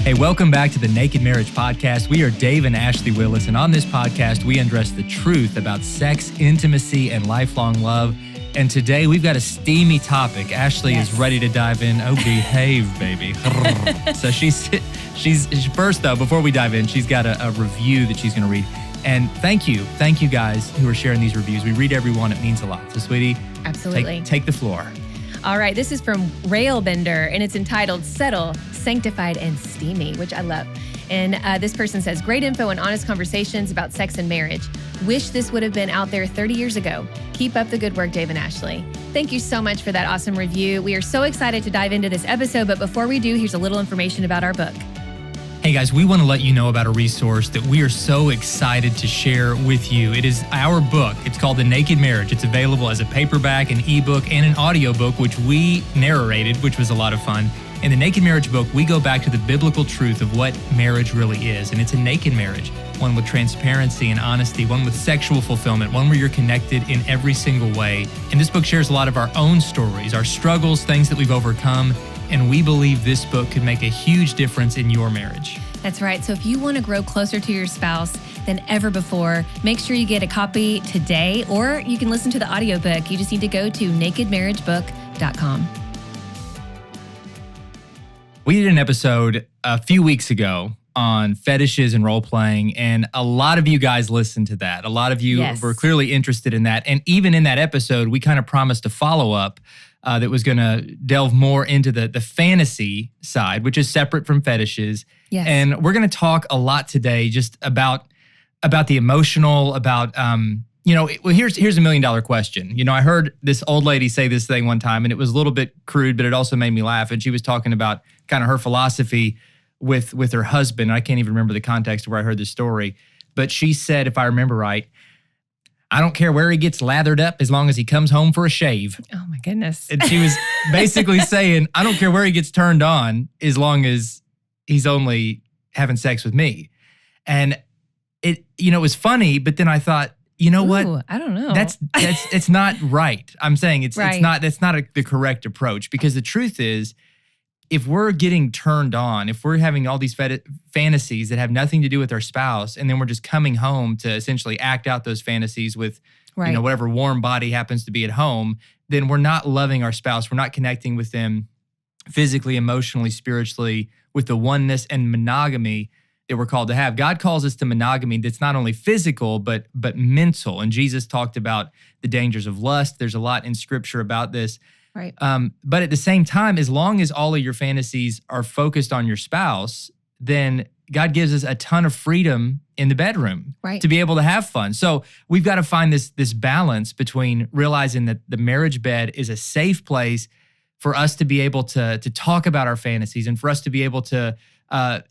Hey, welcome back to the Naked Marriage Podcast. We are Dave and Ashley Willis, and on this podcast, we undress the truth about sex, intimacy, and lifelong love. And today, we've got a steamy topic. Ashley is ready to dive in. Oh, behave, baby. So she's first, though, before we dive in, she's got a review that she's going to read. And thank you guys who are sharing these reviews. We read every one. It means a lot. So, sweetie, absolutely. Take the floor. All right, this is from Railbender, and it's entitled Settle, Sanctified, and Steamy, which I love. And this person says, great info and honest conversations about sex and marriage. Wish this would have been out there 30 years ago. Keep up the good work, Dave and Ashley. Thank you so much for that awesome review. We are so excited to dive into this episode, but before we do, here's a little information about our book. Hey guys, we want to let you know about a resource that we are so excited to share with you. It is our book. It's called The Naked Marriage. It's available as a paperback, an ebook, and an audiobook, which we narrated, which was a lot of fun. In The Naked Marriage book, we go back to the biblical truth of what marriage really is. And it's a naked marriage, one with transparency and honesty, one with sexual fulfillment, one where you're connected in every single way. And this book shares a lot of our own stories, our struggles, things that we've overcome. And we believe this book could make a huge difference in your marriage. That's right. So if you want to grow closer to your spouse than ever before, make sure you get a copy today, or you can listen to the audiobook. You just need to go to nakedmarriagebook.com. We did an episode a few weeks ago on fetishes and role-playing, and a lot of you guys listened to that. A lot of you were clearly interested in that. And even in that episode, we kind of promised a follow-up that was going to delve more into the fantasy side, which is separate from fetishes. Yes. And we're going to talk a lot today just about the emotional, about, here's $1 million question. I heard this old lady say this thing one time, and it was a little bit crude, but it also made me laugh. And she was talking about kind of her philosophy with her husband. I can't even remember the context of where I heard this story. But she said, if I remember right, I don't care where he gets lathered up as long as he comes home for a shave. Oh my goodness. And she was basically saying, I don't care where he gets turned on as long as he's only having sex with me. And it was funny, but then I thought, what? I don't know. It's not right. I'm saying it's right. That's not the correct approach, because the truth is, if we're getting turned on, if we're having all these fantasies that have nothing to do with our spouse, and then we're just coming home to essentially act out those fantasies with, whatever warm body happens to be at home, then we're not loving our spouse. We're not connecting with them physically, emotionally, spiritually, with the oneness and monogamy that we're called to have. God calls us to monogamy that's not only physical, but mental. And Jesus talked about the dangers of lust. There's a lot in Scripture about this. Right. But at the same time, as long as all of your fantasies are focused on your spouse, then God gives us a ton of freedom in the bedroom to be able to have fun. So we've got to find this balance between realizing that the marriage bed is a safe place for us to be able to talk about our fantasies, and for us to be able to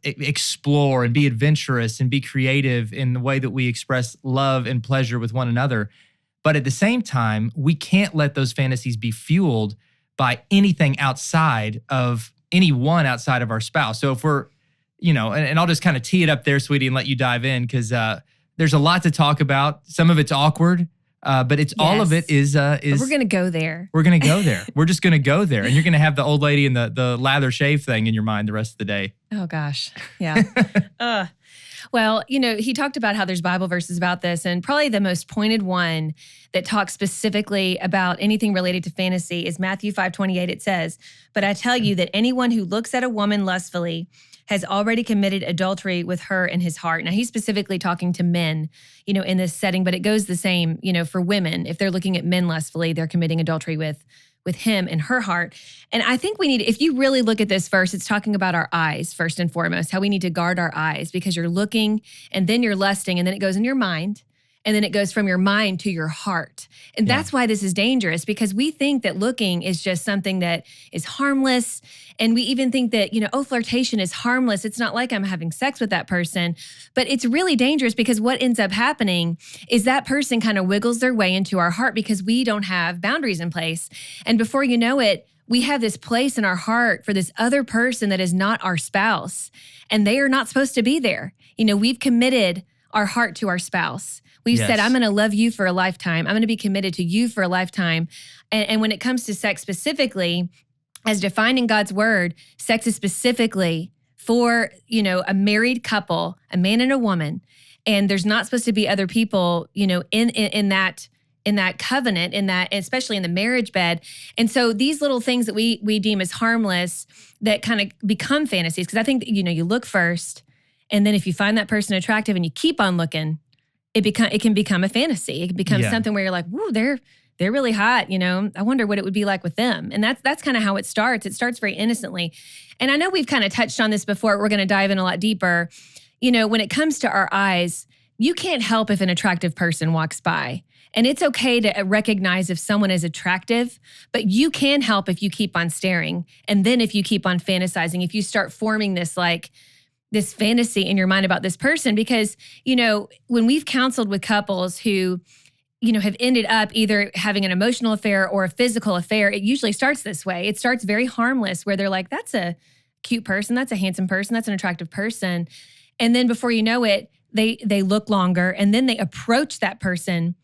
explore and be adventurous and be creative in the way that we express love and pleasure with one another. But at the same time, we can't let those fantasies be fueled by anything outside of outside of our spouse. So if we're, and I'll just kind of tee it up there, sweetie, and let you dive in, because there's a lot to talk about. Some of it's awkward, but all of it is. We're going to go there. We're going to go there. We're just going to go there. And you're going to have the old lady and the lather shave thing in your mind the rest of the day. Oh, gosh. Yeah. Well, he talked about how there's Bible verses about this, and probably the most pointed one that talks specifically about anything related to fantasy is Matthew 5:28. It says, "But I tell you that anyone who looks at a woman lustfully has already committed adultery with her in his heart." Now, he's specifically talking to men, in this setting, but it goes the same, for women. If they're looking at men lustfully, they're committing adultery with him in her heart. And I think if you really look at this verse, it's talking about our eyes first and foremost, how we need to guard our eyes, because you're looking and then you're lusting, and then it goes in your mind. And then it goes from your mind to your heart. And that's why this is dangerous, because we think that looking is just something that is harmless. And we even think that, flirtation is harmless. It's not like I'm having sex with that person. But it's really dangerous, because what ends up happening is that person kind of wiggles their way into our heart, because we don't have boundaries in place. And before you know it, we have this place in our heart for this other person that is not our spouse. And they are not supposed to be there. We've committed our heart to our spouse. We've said, I'm going to love you for a lifetime. I'm going to be committed to you for a lifetime. And when it comes to sex specifically, as defined in God's word, sex is specifically for, a married couple, a man and a woman, and there's not supposed to be other people, in that covenant, especially in the marriage bed. And so these little things that we deem as harmless that kind of become fantasies, because I think that, you look first, and then if you find that person attractive and you keep on looking, it can become a fantasy. It can become something where you're like, whoa, they're really hot. I wonder what it would be like with them. And that's kind of how it starts. It starts very innocently. And I know we've kind of touched on this before. We're going to dive in a lot deeper. When it comes to our eyes, you can't help if an attractive person walks by. And it's okay to recognize if someone is attractive, but you can help if you keep on staring. And then if you keep on fantasizing, if you start forming this fantasy in your mind about this person, because, when we've counseled with couples who, have ended up either having an emotional affair or a physical affair, it usually starts this way. It starts very harmless where they're like, that's a cute person, that's a handsome person, that's an attractive person. And then before you know it, they look longer, and then they approach that person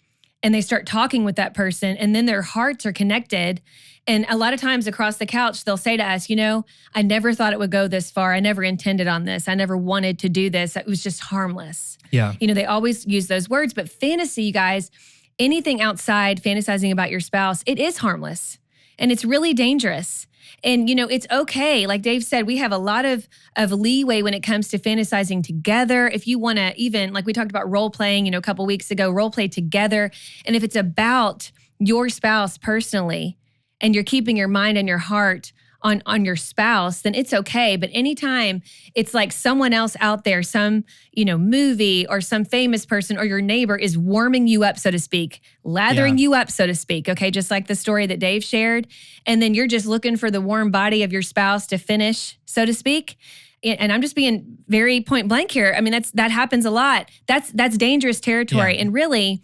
and they start talking with that person, and then their hearts are connected. And a lot of times across the couch, they'll say to us, I never thought it would go this far. I never intended on this. I never wanted to do this. It was just harmless. Yeah. They always use those words. But fantasy, you guys, anything outside fantasizing about your spouse, it is harmless. And it's really dangerous. And, it's okay. Like Dave said, we have a lot of leeway when it comes to fantasizing together. If you want to even, like we talked about role playing, a couple weeks ago, role play together. And if it's about your spouse personally, and you're keeping your mind and your heart on your spouse, then it's okay. But anytime it's like someone else out there, some, movie or some famous person or your neighbor is warming you up, so to speak, lathering you up, so to speak, okay, just like the story that Dave shared, and then you're just looking for the warm body of your spouse to finish, so to speak. And I'm just being very point blank here. I mean, that happens a lot. That's dangerous territory. Yeah. And really,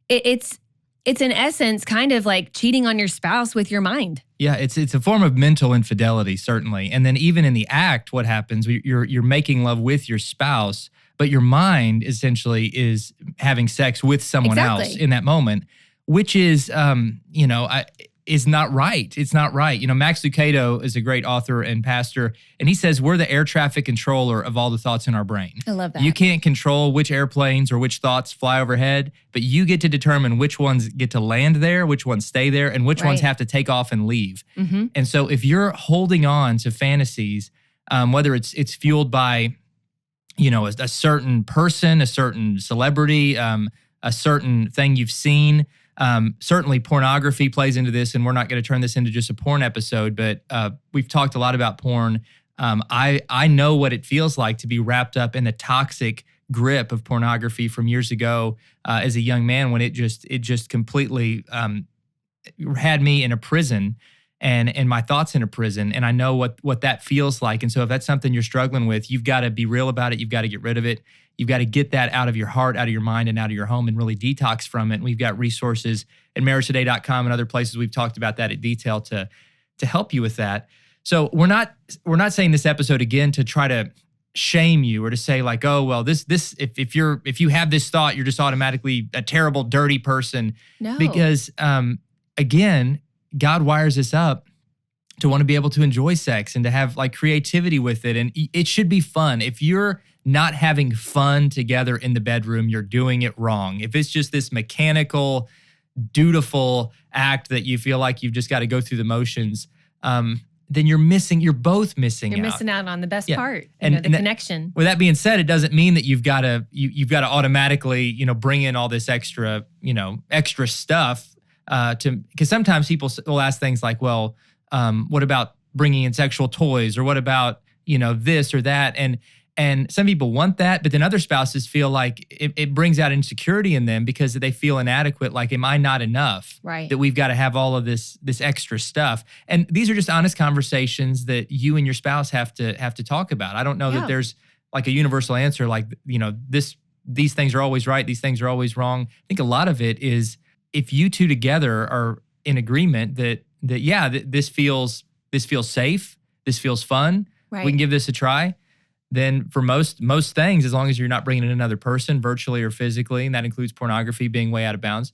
it's in essence kind of like cheating on your spouse with your mind. Yeah, it's a form of mental infidelity, certainly. And then even in the act, what happens, you're making love with your spouse, but your mind essentially is having sex with someone else in that moment, which is, is not right. It's not right. Max Lucado is a great author and pastor, and he says we're the air traffic controller of all the thoughts in our brain. I love that. You can't control which airplanes or which thoughts fly overhead, but you get to determine which ones get to land there, which ones stay there, and which ones have to take off and leave. Mm-hmm. And so if you're holding on to fantasies, whether it's fueled by, a certain person, a certain celebrity, a certain thing you've seen. Certainly pornography plays into this, and we're not going to turn this into just a porn episode, but we've talked a lot about porn. I know what it feels like to be wrapped up in the toxic grip of pornography from years ago as a young man, when it just completely had me in a prison and my thoughts in a prison. And I know what that feels like. And so if that's something you're struggling with, you've got to be real about it. You've got to get rid of it. You've got to get that out of your heart, out of your mind, and out of your home, and really detox from it. And we've got resources at marriagetoday.com and other places. We've talked about that in detail to help you with that. So we're not saying this episode again to try to shame you or to say like, oh, well, this if you have this thought, you're just automatically a terrible, dirty person. No. Because again, God wires us up to want to be able to enjoy sex and to have like creativity with it. And it should be fun. If you're not having fun together in the bedroom, you're doing it wrong. If it's just this mechanical, dutiful act that you feel like you've just got to go through the motions, then you're both missing out. You're missing out on the best part, and the connection. With that being said, it doesn't mean that you've got to automatically, bring in all this extra stuff because sometimes people will ask things like, well, what about bringing in sexual toys, or what about, this or that? And some people want that, but then other spouses feel like it brings out insecurity in them because they feel inadequate. Like, am I not enough? Right. That we've got to have all of this extra stuff. And these are just honest conversations that you and your spouse have to talk about. I don't know that there's like a universal answer, like, these things are always right, these things are always wrong. I think a lot of it is if you two together are in agreement that this feels safe, this feels fun, we can give this a try. Then for most things, as long as you're not bringing in another person, virtually or physically, and that includes pornography being way out of bounds,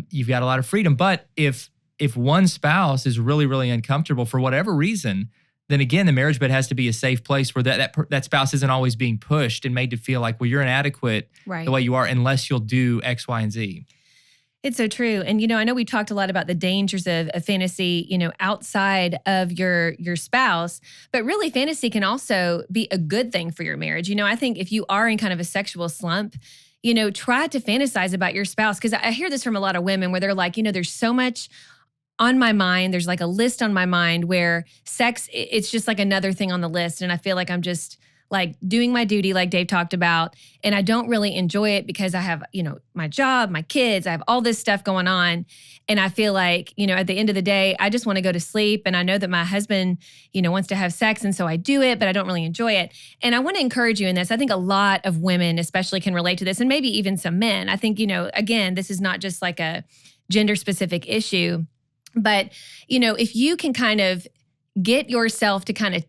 you've got a lot of freedom. But if one spouse is really, really uncomfortable for whatever reason, then again, the marriage bed has to be a safe place where that spouse isn't always being pushed and made to feel like, well, you're inadequate the way you are unless you'll do X, Y, and Z. It's so true. And, I know we talked a lot about the dangers of fantasy, outside of your spouse, but really fantasy can also be a good thing for your marriage. I think if you are in kind of a sexual slump, try to fantasize about your spouse. Because I hear this from a lot of women where they're like, there's so much on my mind. There's like a list on my mind where sex, it's just like another thing on the list. And I feel like I'm just like doing my duty, like Dave talked about. And I don't really enjoy it because I have, my job, my kids, I have all this stuff going on. And I feel like, at the end of the day, I just want to go to sleep. And I know that my husband, wants to have sex. And so I do it, but I don't really enjoy it. And I want to encourage you in this. I think a lot of women especially can relate to this, and maybe even some men. I think, again, this is not just like a gender specific issue. But, if you can kind of get yourself to kind of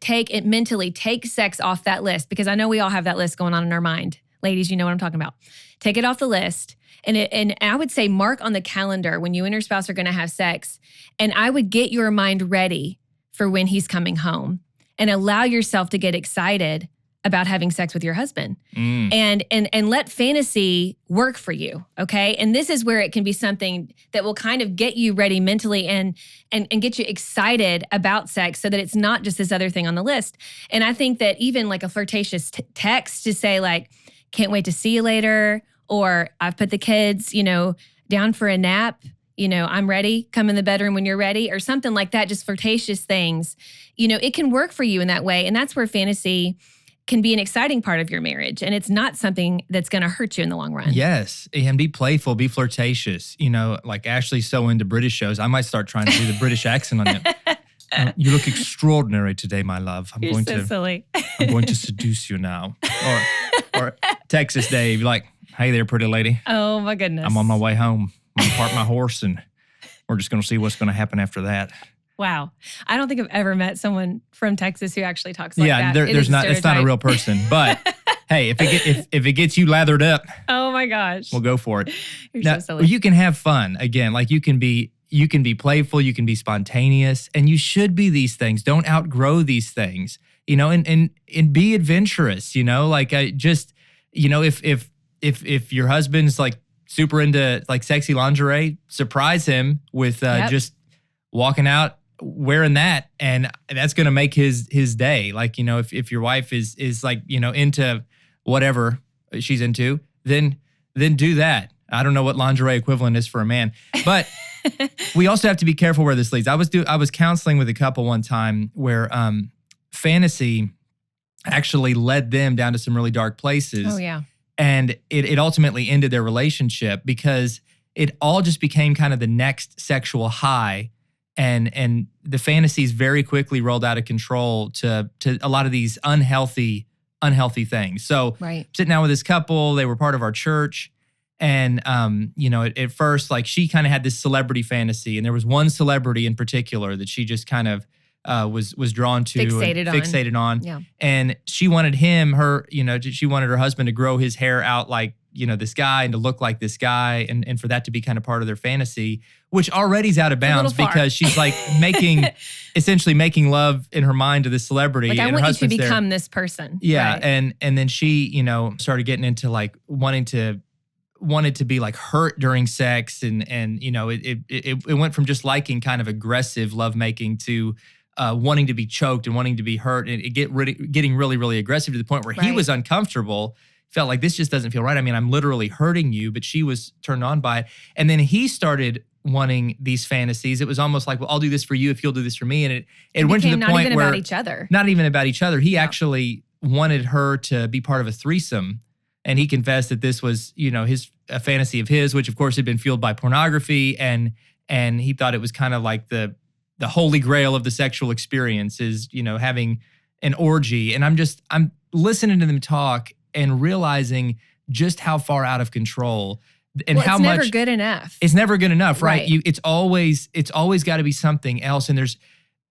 mentally take sex off that list, because I know we all have that list going on in our mind. Ladies, you know what I'm talking about. Take it off the list. And I would say mark on the calendar when you and your spouse are going to have sex. And I would get your mind ready for when he's coming home and allow yourself to get excited about having sex with your husband and let fantasy work for you. Okay. And this is where it can be something that will kind of get you ready mentally and get you excited about sex so that it's not just this other thing on the list. And I think that even like a flirtatious text to say like, can't wait to see you later, or I've put the kids, down for a nap, I'm ready, come in the bedroom when you're ready, or something like that, just flirtatious things, it can work for you in that way. And that's where fantasy can be an exciting part of your marriage. And it's not something that's going to hurt you in the long run. Yes. And be playful, be flirtatious. Like Ashley's so into British shows, I might start trying to do the British accent on them. You look extraordinary today, my love. You're so silly. I'm going to seduce you now. Or Texas Dave, like, hey there, pretty lady. Oh my goodness. I'm on my way home. I'm going to park my horse and we're just going to see what's going to happen after that. Wow. I don't think I've ever met someone from Texas who actually talks like that. Yeah, it's not a real person. But hey, if it gets you lathered up, oh my gosh, we'll go for it. You're so silly. You can have fun. Again, like you can be playful, you can be spontaneous, and you should be these things. Don't outgrow these things, and be adventurous, like if your husband's like super into like sexy lingerie, surprise him with just walking out wearing that, and that's going to make his day. Like, if your wife is like, into whatever she's into, then do that. I don't know what lingerie equivalent is for a man, but we also have to be careful where this leads. I was counseling with a couple one time where fantasy actually led them down to some really dark places. Oh yeah. And it ultimately ended their relationship because it all just became kind of the next sexual high. And the fantasies very quickly rolled out of control to a lot of these unhealthy things. So sitting down with this couple, they were part of our church. And, at first, like she kind of had this celebrity fantasy. And there was one celebrity in particular that she just kind of was drawn to. Fixated on. Yeah. And she wanted she wanted her husband to grow his hair out like, this guy and to look like this guy and for that to be kind of part of their fantasy, which already is out of bounds because she's like essentially making love in her mind to this celebrity. Like, and I her want you to husband's become this person. Yeah. Right. And then she, started getting into like wanted to be like hurt during sex. And it went from just liking kind of aggressive lovemaking to wanting to be choked and wanting to be hurt, and getting really, really aggressive to the point where he was uncomfortable, felt like this just doesn't feel right. I mean, I'm literally hurting you, but she was turned on by it. And then he started wanting these fantasies. It was almost like, well, I'll do this for you if you'll do this for me. And it went to the point where not even about each other. He actually wanted her to be part of a threesome. And he confessed that this was, a fantasy of his, which of course had been fueled by pornography. And he thought it was kind of like the holy grail of the sexual experience is, having an orgy. And I'm listening to them talk and realizing just how far out of control and how much. It's never good enough. It's never good enough, right? It's always got to be something else. And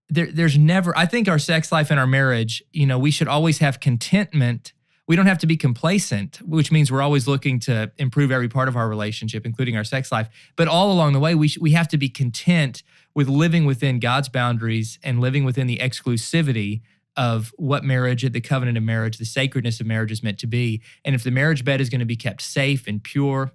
there's never, I think our sex life and our marriage, we should always have contentment We don't have to be complacent, which means we're always looking to improve every part of our relationship, including our sex life. But all along the way, we have to be content with living within God's boundaries and living within the exclusivity of what marriage, the covenant of marriage, the sacredness of marriage is meant to be. And if the marriage bed is going to be kept safe and pure,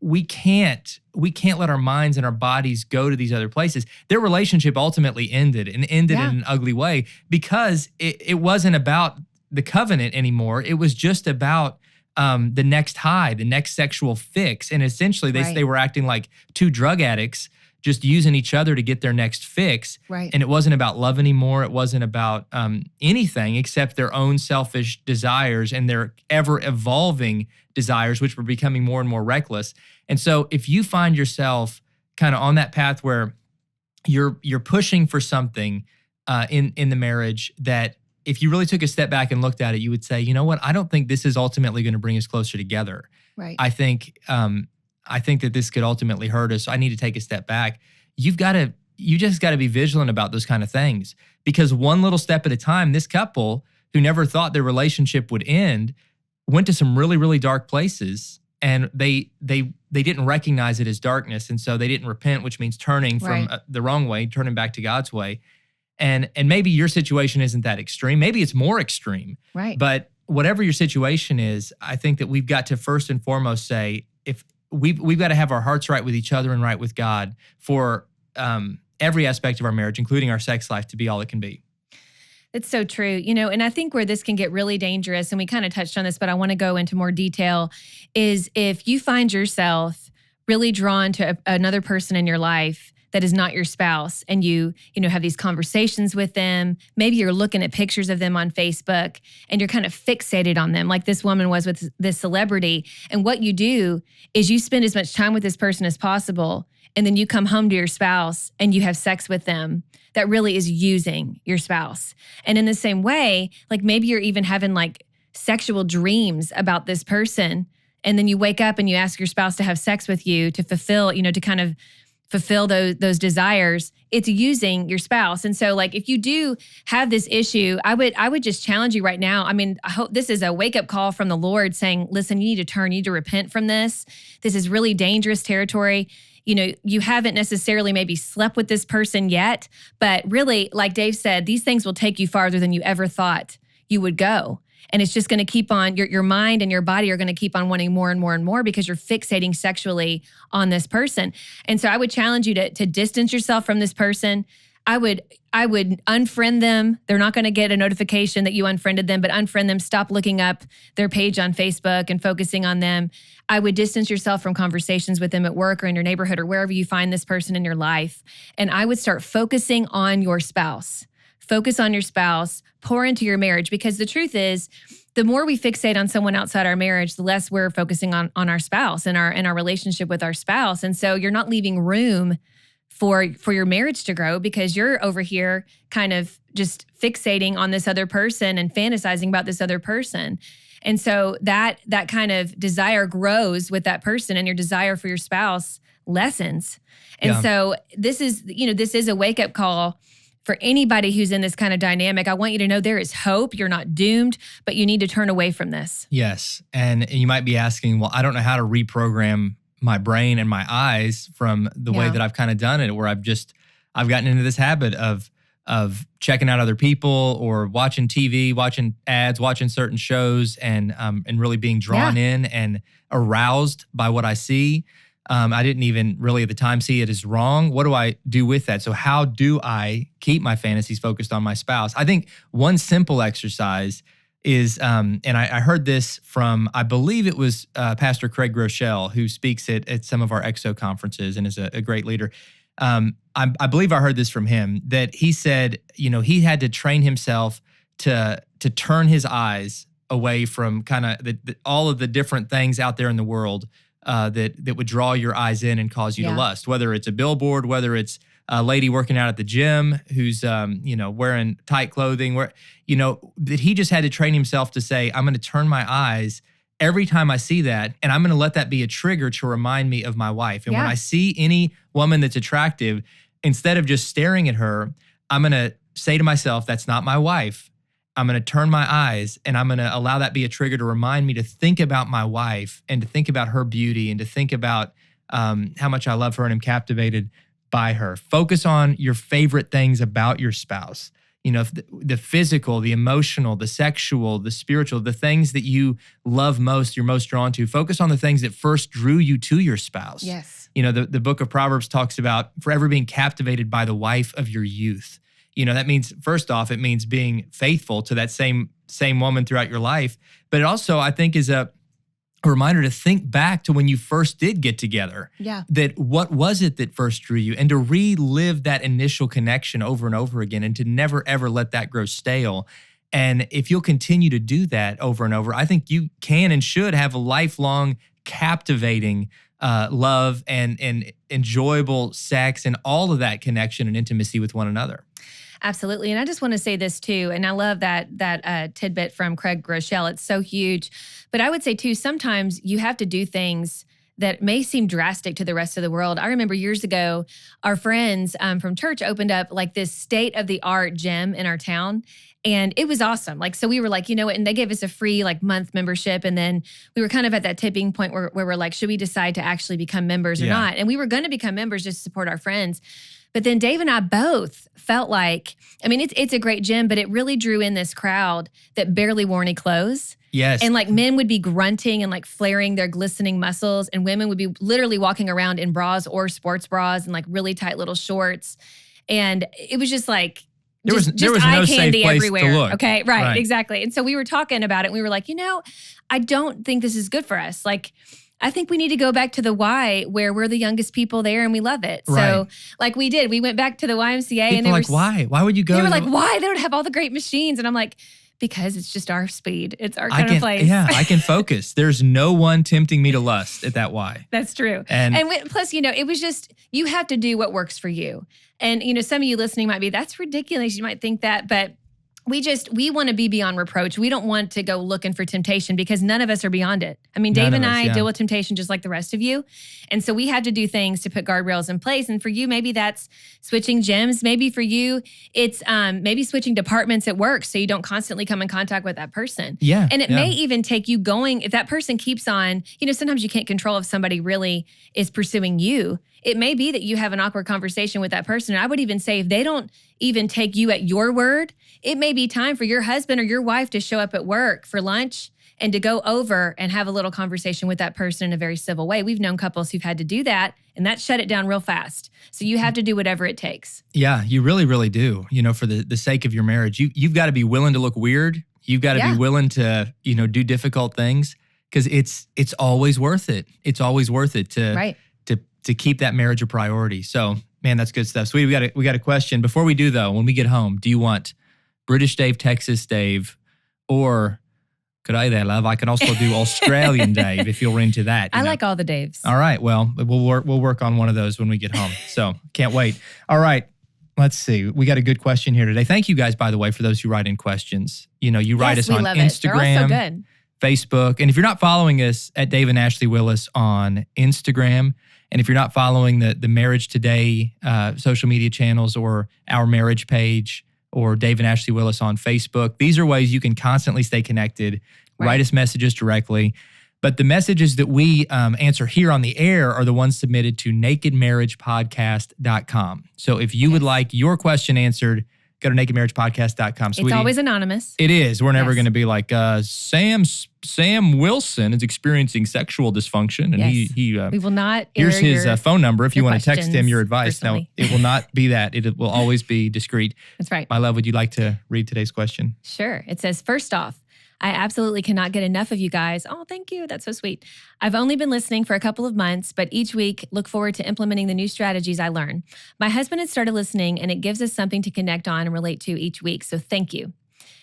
we can't let our minds and our bodies go to these other places. Their relationship ultimately ended in an ugly way because it wasn't about the covenant anymore. It was just about the next high, the next sexual fix. And essentially they were acting like two drug addicts just using each other to get their next fix. Right. And it wasn't about love anymore. It wasn't about anything except their own selfish desires and their ever-evolving desires, which were becoming more and more reckless. And so if you find yourself kind of on that path where you're pushing for something in the marriage that if you really took a step back and looked at it, you would say, you know what, I don't think this is ultimately going to bring us closer together. Right. I think that this could ultimately hurt us. So I need to take a step back. You just got to be vigilant about those kind of things, because one little step at a time, this couple who never thought their relationship would end went to some really, really dark places, and they didn't recognize it as darkness. And so they didn't repent, which means turning from the wrong way, turning back to God's way. And maybe your situation isn't that extreme. Maybe it's more extreme. Right. But whatever your situation is, I think that we've got to first and foremost say, if we've got to have our hearts right with each other and right with God for every aspect of our marriage, including our sex life, to be all it can be. It's so true. And I think where this can get really dangerous, and we kind of touched on this, but I want to go into more detail, is if you find yourself really drawn to another person in your life that is not your spouse, and you have these conversations with them. Maybe you're looking at pictures of them on Facebook and you're kind of fixated on them, like this woman was with this celebrity. And what you do is you spend as much time with this person as possible, and then you come home to your spouse and you have sex with them. That really is using your spouse. And in the same way, like maybe you're even having like sexual dreams about this person, and then you wake up and you ask your spouse to have sex with you to fulfill, to kind of fulfill those desires. It's using your spouse. And so like if you do have this issue, I would just challenge you right now. I mean, I hope this is a wake-up call from the Lord saying, listen, you need to turn, you need to repent from this. This is really dangerous territory. You haven't necessarily maybe slept with this person yet, but really, like Dave said, these things will take you farther than you ever thought you would go. And it's just going to keep on, your mind and your body are going to keep on wanting more and more and more because you're fixating sexually on this person. And so I would challenge you to distance yourself from this person. I would unfriend them. They're not going to get a notification that you unfriended them, but unfriend them. Stop looking up their page on Facebook and focusing on them. I would distance yourself from conversations with them at work or in your neighborhood or wherever you find this person in your life. And I would start focusing on your spouse. Focus on your spouse, pour into your marriage, because the truth is, the more we fixate on someone outside our marriage, the less we're focusing on our spouse and our relationship with our spouse. And so you're not leaving room for your marriage to grow because you're over here kind of just fixating on this other person and fantasizing about this other person. And so that kind of desire grows with that person, and your desire for your spouse lessens. And so this is a wake-up call for anybody who's in this kind of dynamic. I want you to know there is hope. You're not doomed, but you need to turn away from this. Yes. And you might be asking, well, I don't know how to reprogram my brain and my eyes from the way that I've kind of done it, where I've gotten into this habit of checking out other people or watching TV, watching ads, watching certain shows, and really being drawn in and aroused by what I see. I didn't even really at the time see it as wrong. What do I do with that? So how do I keep my fantasies focused on my spouse? I think one simple exercise is, and I heard this from, I believe it was Pastor Craig Groeschel, who speaks at some of our EXO conferences and is a great leader. I believe I heard this from him, that he said, he had to train himself to turn his eyes away from kind of all of the different things out there in the world that would draw your eyes in and cause you to lust, whether it's a billboard, whether it's a lady working out at the gym who's, wearing tight clothing, that he just had to train himself to say, I'm going to turn my eyes every time I see that, and I'm going to let that be a trigger to remind me of my wife. And when I see any woman that's attractive, instead of just staring at her, I'm going to say to myself, that's not my wife. I'm going to turn my eyes and I'm going to allow that be a trigger to remind me to think about my wife and to think about her beauty and to think about how much I love her and am captivated by her. Focus on your favorite things about your spouse. You know, the physical, the emotional, the sexual, the spiritual, the things that you love most, you're most drawn to. Focus on the things that first drew you to your spouse. Yes. You know, the book of Proverbs talks about forever being captivated by the wife of your youth. You know, that means, first off, it means being faithful to that same woman throughout your life. But it also, I think, is a reminder to think back to when you first did get together. Yeah. That what was it that first drew you, and to relive that initial connection over and over again, and to never, ever let that grow stale. And if you'll continue to do that over and over, I think you can and should have a lifelong captivating love and enjoyable sex and all of that connection and intimacy with one another. Absolutely. And I just want to say this too, and I love that tidbit from Craig Groeschel. It's so huge. But I would say too, sometimes you have to do things that may seem drastic to the rest of the world. I remember years ago, our friends from church opened up like this state-of-the-art gym in our town. And it was awesome. Like, so we were like, you know what? And they gave us a free like month membership. And then we were kind of at that tipping point where we're like, should we decide to actually become members or not? And we were going to become members just to support our friends. But then Dave and I both felt like, I mean, it's a great gym, but it really drew in this crowd that barely wore any clothes. Yes. And like men would be grunting and like flaring their glistening muscles, and women would be literally walking around in bras or sports bras and like really tight little shorts. And it was just like, there was eye no candy safe place everywhere. to look. Okay, right, exactly. And so we were talking about it, and we were like, you know, I don't think this is good for us. Like, I think we need to go back to the Y where we're the youngest people there and we love it. Right. So like we did, we went back to the YMCA. People and they were like, why? Why would you go? They were like, why? They don't have all the great machines. And I'm like, because it's just our speed. It's our kind of place. Yeah, I can focus. There's no one tempting me to lust at that Y. That's true. And plus, you know, it was just, you have to do what works for you. And, you know, some of you listening might be, that's ridiculous. You might think that, but we want to be beyond reproach. We don't want to go looking for temptation because none of us are beyond it. I mean, Dave and I deal with temptation just like the rest of you. And so we have to do things to put guardrails in place. And for you, maybe that's switching gyms. Maybe for you, it's maybe switching departments at work so you don't constantly come in contact with that person. Yeah. And it may even take you going, if that person keeps on, you know, sometimes you can't control if somebody really is pursuing you. It may be that you have an awkward conversation with that person. And I would even say if they don't even take you at your word, it may be time for your husband or your wife to show up at work for lunch and to go over and have a little conversation with that person in a very civil way. We've known couples who've had to do that, and that shut it down real fast. So you have to do whatever it takes. Yeah, you really, really do. You know, for the sake of your marriage, you've got to be willing to look weird. You've got to be willing to, you know, do difficult things because it's always worth it. It's always worth it to keep that marriage a priority. So, man, that's good stuff. Sweetie, we got a question. Before we do, though, when we get home, do you want British Dave, Texas Dave, or could I there, love? I can also do Australian Dave if you're into that. I like all the Daves. All right. Well, we'll work on one of those when we get home. So can't wait. All right. Let's see. We got a good question here today. Thank you guys, by the way, for those who write in questions. You know, you write us on Instagram, Facebook. And if you're not following us at Dave and Ashley Willis on Instagram, and if you're not following the Marriage Today social media channels or our marriage page or Dave and Ashley Willis on Facebook, these are ways you can constantly stay connected. Write us messages directly. But the messages that we answer here on the air are the ones submitted to nakedmarriagepodcast.com. So if you would like your question answered, go to nakedmarriagepodcast.com. It's always anonymous. It is. We're never going to be like, Sam Wilson is experiencing sexual dysfunction. And he we will not here's his phone number if you want to text him your advice. Personally. No, it will not be that. It will always be discreet. That's right. My love, would you like to read today's question? Sure. It says, first off, I absolutely cannot get enough of you guys. Oh, thank you. That's so sweet. I've only been listening for a couple of months, but each week look forward to implementing the new strategies I learn. My husband has started listening, and it gives us something to connect on and relate to each week. So thank you.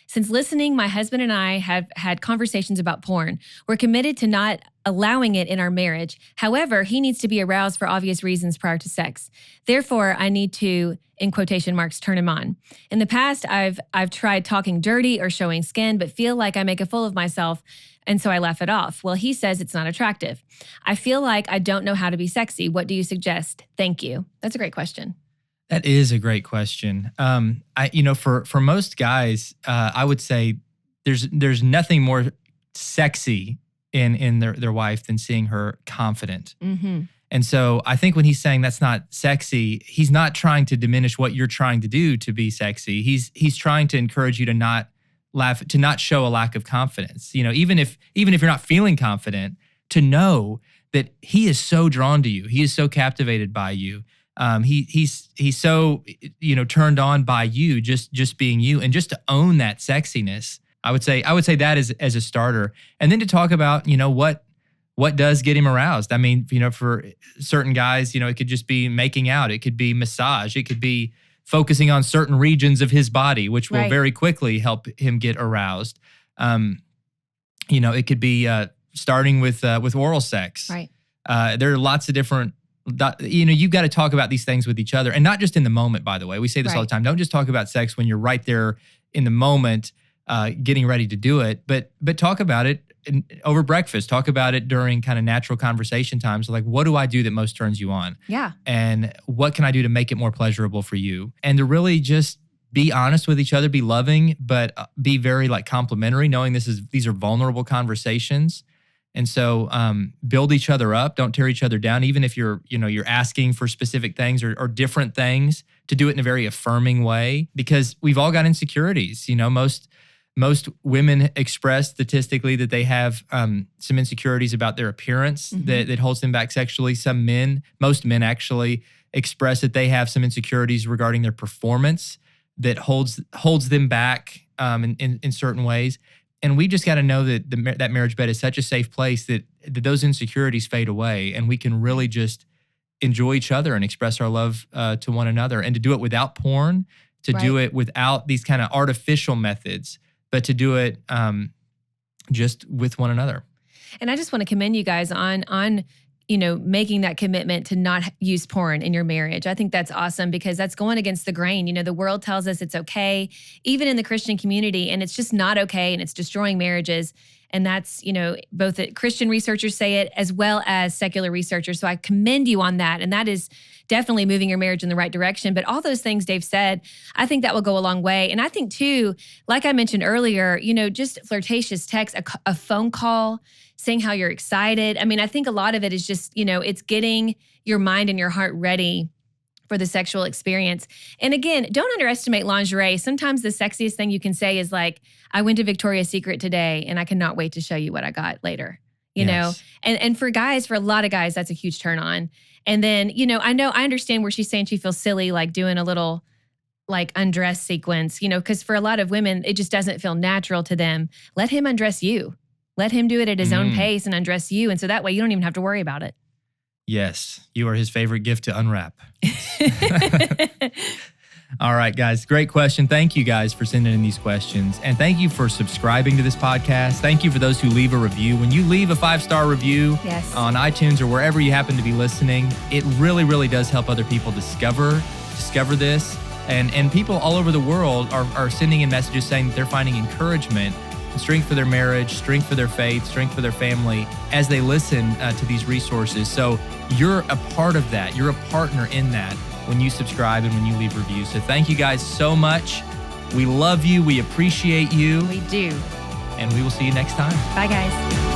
Since listening, my husband and I have had conversations about porn. We're committed to not allowing it in our marriage. However, he needs to be aroused for obvious reasons prior to sex. Therefore, I need to, in quotation marks, turn him on. In the past, I've tried talking dirty or showing skin, but feel like I make a fool of myself, and so I laugh it off. Well, he says it's not attractive. I feel like I don't know how to be sexy. What do you suggest? Thank you. That's a great question. That is a great question. For most guys, I would say there's nothing more sexy in their wife than seeing her confident. Mm-hmm. And so I think when he's saying that's not sexy, he's not trying to diminish what you're trying to do to be sexy. He's trying to encourage you to not show a lack of confidence. Even if you're not feeling confident, to know that he is so drawn to you, he is so captivated by you. He's so turned on by you, just being you, and just to own that sexiness. I would say that as a starter, and then to talk about what does get him aroused. I mean, for certain guys, it could just be making out, it could be massage, it could be focusing on certain regions of his body, which will very quickly help him get aroused. It could be starting with oral sex. Right. There are lots of different. You've got to talk about these things with each other, and not just in the moment. By the way, we say this all the time. Don't just talk about sex when you're right there in the moment, getting ready to do it. But talk about it over breakfast. Talk about it during kind of natural conversation times. Like, what do I do that most turns you on? Yeah. And what can I do to make it more pleasurable for you? And to really just be honest with each other, be loving, but be very complimentary, knowing these are vulnerable conversations. And so build each other up. Don't tear each other down, even if you're asking for specific things or different things, to do it in a very affirming way, because we've all got insecurities. Most women express statistically that they have some insecurities about their appearance that holds them back sexually. Most men actually express that they have some insecurities regarding their performance that holds them back in certain ways. And we just got to know that that marriage bed is such a safe place that those insecurities fade away, and we can really just enjoy each other and express our love to one another, and to do it without porn, to do it without these kind of artificial methods, but to do it just with one another. And I just want to commend you guys on making that commitment to not use porn in your marriage. I think that's awesome, because that's going against the grain. The world tells us it's okay, even in the Christian community, and it's just not okay, and it's destroying marriages. And that's, both the Christian researchers say it as well as secular researchers. So I commend you on that. And that is definitely moving your marriage in the right direction. But all those things Dave said, I think that will go a long way. And I think too, like I mentioned earlier, just flirtatious text, a phone call, saying how you're excited. I mean, I think a lot of it is just, it's getting your mind and your heart ready for the sexual experience. And again, don't underestimate lingerie. Sometimes the sexiest thing you can say is like, I went to Victoria's Secret today and I cannot wait to show you what I got later, you know? And for a lot of guys, that's a huge turn on. And then, I understand where she's saying she feels silly, like doing a little undress sequence, because for a lot of women, it just doesn't feel natural to them. Let him undress you. Let him do it at his own pace and undress you. And so that way you don't even have to worry about it. Yes, you are his favorite gift to unwrap. All right, guys, great question. Thank you guys for sending in these questions. And thank you for subscribing to this podcast. Thank you for those who leave a review. When you leave a 5-star review on iTunes or wherever you happen to be listening, it really, really does help other people discover this. And people all over the world are sending in messages saying that they're finding encouragement, strength for their marriage, strength for their faith, strength for their family as they listen to these resources. So you're a part of that. You're a partner in that when you subscribe and when you leave reviews. So thank you guys so much. We love you. We appreciate you. We do. And we will see you next time. Bye, guys.